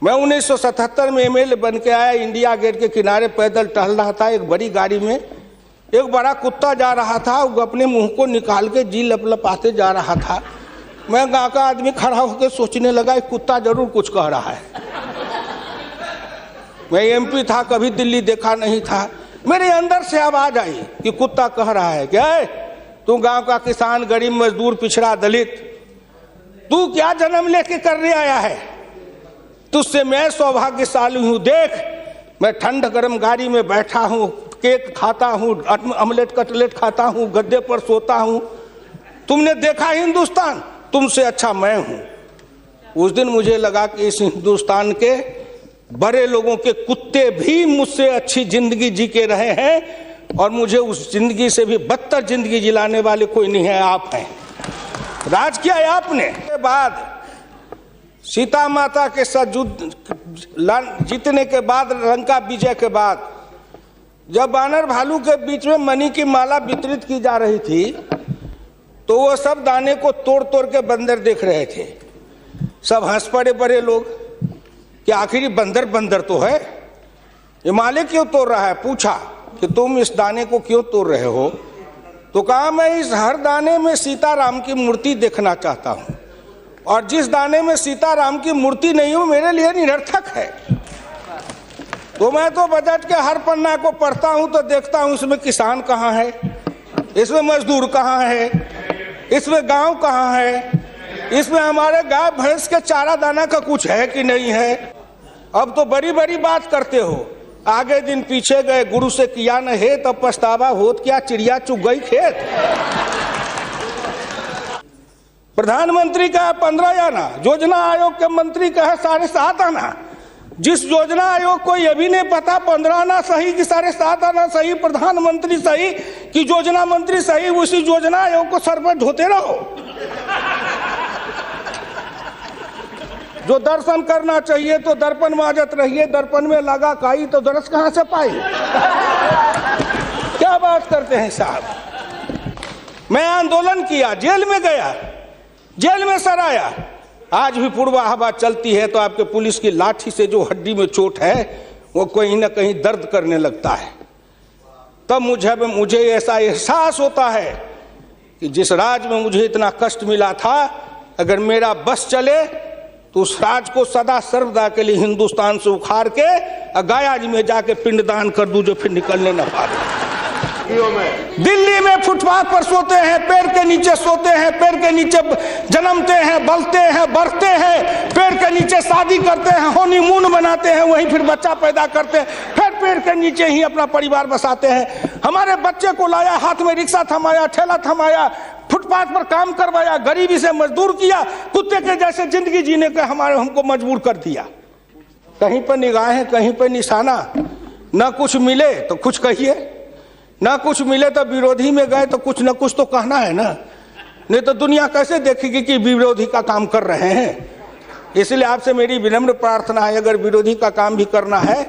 मैं 1977 में एमएलए बन के आया, इंडिया गेट के किनारे पैदल टहल रहा था, एक बड़ी गाड़ी में एक बड़ा कुत्ता जा रहा था, वो अपने मुंह को निकाल के जी लपलपाते जा रहा था। मैं गाँव का आदमी खड़ा होकर सोचने लगा, कुत्ता जरूर कुछ कह रहा है। मैं एमपी था, कभी दिल्ली देखा नहीं था, मेरे अंदर से आवाज आई कि कुत्ता कह रहा है क्या है, तू गांव का किसान, गरीब, मजदूर, पिछड़ा, दलित, तू क्या जन्म लेके करने आया है? तुझसे मैं सौभाग्यशाली हूं। देख, मैं ठंड गर्म गाड़ी में बैठा हूं, केक खाता हूं, ऑमलेट कटलेट खाता हूं, गद्दे पर सोता हूं। तुमने देखा हिंदुस्तान, तुमसे अच्छा मैं हूं। उस दिन मुझे लगा कि इस हिंदुस्तान के बड़े लोगों के कुत्ते भी मुझसे अच्छी जिंदगी जी के रहे हैं, और मुझे उस जिंदगी से भी बदतर जिंदगी जिलाने वाले कोई नहीं है, आप हैं। राज किया है आपने। के बाद सीता माता के साथ जीतने के बाद, लंका विजय के बाद, जब बानर भालू के बीच में मणि की माला वितरित की जा रही थी, तो वो सब दाने को तोड़ तोड़ के बंदर देख रहे थे। सब हंस पड़े बड़े लोग कि आखिर बंदर बंदर तो है, ये माले क्यों तोड़ रहा है? पूछा कि तुम इस दाने को क्यों तोड़ रहे हो? तो कहा, मैं इस हर दाने में सीताराम की मूर्ति देखना चाहता हूं, और जिस दाने में सीताराम की मूर्ति नहीं हो मेरे लिए निरर्थक है। तो मैं तो बजट के हर पन्ना को पढ़ता हूं तो देखता हूं इसमें किसान कहाँ है, इसमें मजदूर कहाँ है, इसमें गांव कहाँ है, इसमें हमारे गाय भैंस के चारा दाना का कुछ है कि नहीं है। अब तो बड़ी बड़ी बात करते हो, आगे दिन पीछे गए, गुरु से किया न है तब पछतावा होत क्या, चिड़िया चुग गई खेत। प्रधानमंत्री का 15 आना, योजना आयोग के मंत्री का है 7.5 आना। जिस योजना आयोग को यह भी नहीं पता 15 आना सही कि 7.5 आना सही, प्रधानमंत्री सही कि योजना मंत्री सही, उसी योजना आयोग को सर पर ढोते रहो। जो दर्शन करना चाहिए तो दर्पण माजत रहिए, दर्पण में लगा काई तो दरस कहां से पाई। क्या बात करते हैं साहब। मैं आंदोलन किया, जेल में गया, जेल में सर आया। आज भी पूर्वा हवा चलती है तो आपके पुलिस की लाठी से जो हड्डी में चोट है वो कहीं ना कहीं दर्द करने लगता है। तब मुझे ऐसा एहसास होता है कि जिस राज में मुझे इतना कष्ट मिला था, अगर मेरा बस चले तो उस राज को सदा सर्वदा के लिए हिंदुस्तान से उखाड़ के गया जी में जाके पिंडदान कर दूं, जो फिर निकलने न पाए। दिल्ली में फुटपाथ पर सोते हैं, पेड़ के नीचे सोते हैं, पेड़ के नीचे जन्मते हैं, बलते हैं, बढ़ते हैं, पेड़ के नीचे शादी करते हैं, हनीमून बनाते हैं, वहीं फिर बच्चा पैदा करते हैं, फिर पेड़ के नीचे ही अपना परिवार बसाते हैं। हमारे बच्चे को लाया, हाथ में रिक्शा थमाया, ठेला थमाया, फुटपाथ पर काम करवाया, गरीबी से मजदूर किया, कुत्ते के जैसे जिंदगी जीने के हमको मजबूर कर दिया। कहीं पर निगाहें, कहीं पर निशाना, न कुछ मिले तो कुछ कहिए, ना कुछ मिले तो विरोधी में गए तो कुछ ना कुछ तो कहना है ना, नहीं तो दुनिया कैसे देखेगी कि विरोधी का काम कर रहे हैं। इसलिए आपसे मेरी विनम्र प्रार्थना है, अगर विरोधी का काम भी करना है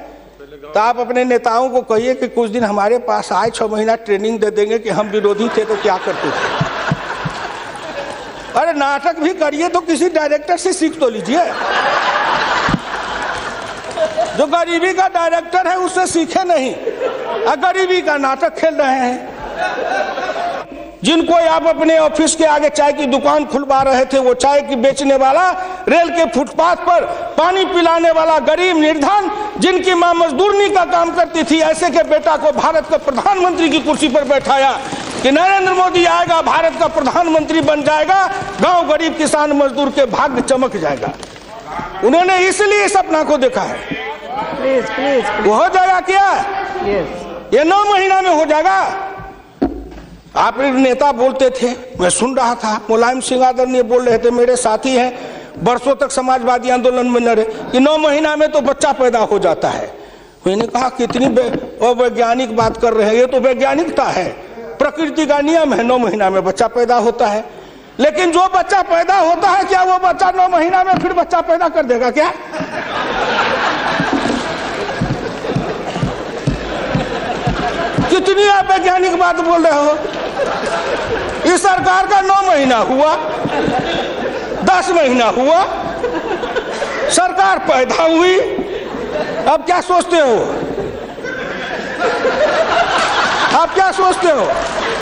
तो आप अपने नेताओं को कहिए कि कुछ दिन हमारे पास आए, 6 महीना ट्रेनिंग दे देंगे कि हम विरोधी थे तो क्या करते थे। अरे नाटक भी करिए तो किसी डायरेक्टर से सीख तो लीजिए, जो गरीबी का डायरेक्टर है उससे सीखे नहीं, गरीबी का नाटक खेल रहे हैं। जिनको आप अपने ऑफिस के आगे चाय की दुकान खुलवा रहे थे, वो चाय की बेचने वाला, रेल के फुटपाथ पर पानी पिलाने वाला गरीब निर्धन, जिनकी मां मजदूरनी का काम करती थी, ऐसे के बेटा को भारत के प्रधानमंत्री की कुर्सी पर बैठाया कि नरेंद्र मोदी आएगा, भारत का प्रधानमंत्री बन जाएगा, गांव गरीब किसान मजदूर के भाग्य चमक जाएगा। उन्होंने इसलिए सपना को देखा है। प्लीज वो हो जाएगा क्या? ये 9 महीना में हो जाएगा। आप नेता बोलते थे, मैं सुन रहा था, मुलायम सिंह आदरणीय बोल रहे थे, मेरे साथी हैं, बरसों तक समाजवादी आंदोलन में लड़े, कि 9 महीना में तो बच्चा पैदा हो जाता है। मैंने कहा कितनी वैज्ञानिक बात कर रहे हैं, ये तो वैज्ञानिकता है, प्रकृति का नियम है, 9 महीना में बच्चा पैदा होता है। लेकिन जो बच्चा पैदा होता है, क्या वो बच्चा 9 महीना में फिर बच्चा पैदा कर देगा क्या? कितनी आप वैज्ञानिक बात बोल रहे हो। इस सरकार का 9 महीना हुआ, 10 महीना हुआ, सरकार पैदा हुई, अब क्या सोचते हो? आप क्या सोचते हो?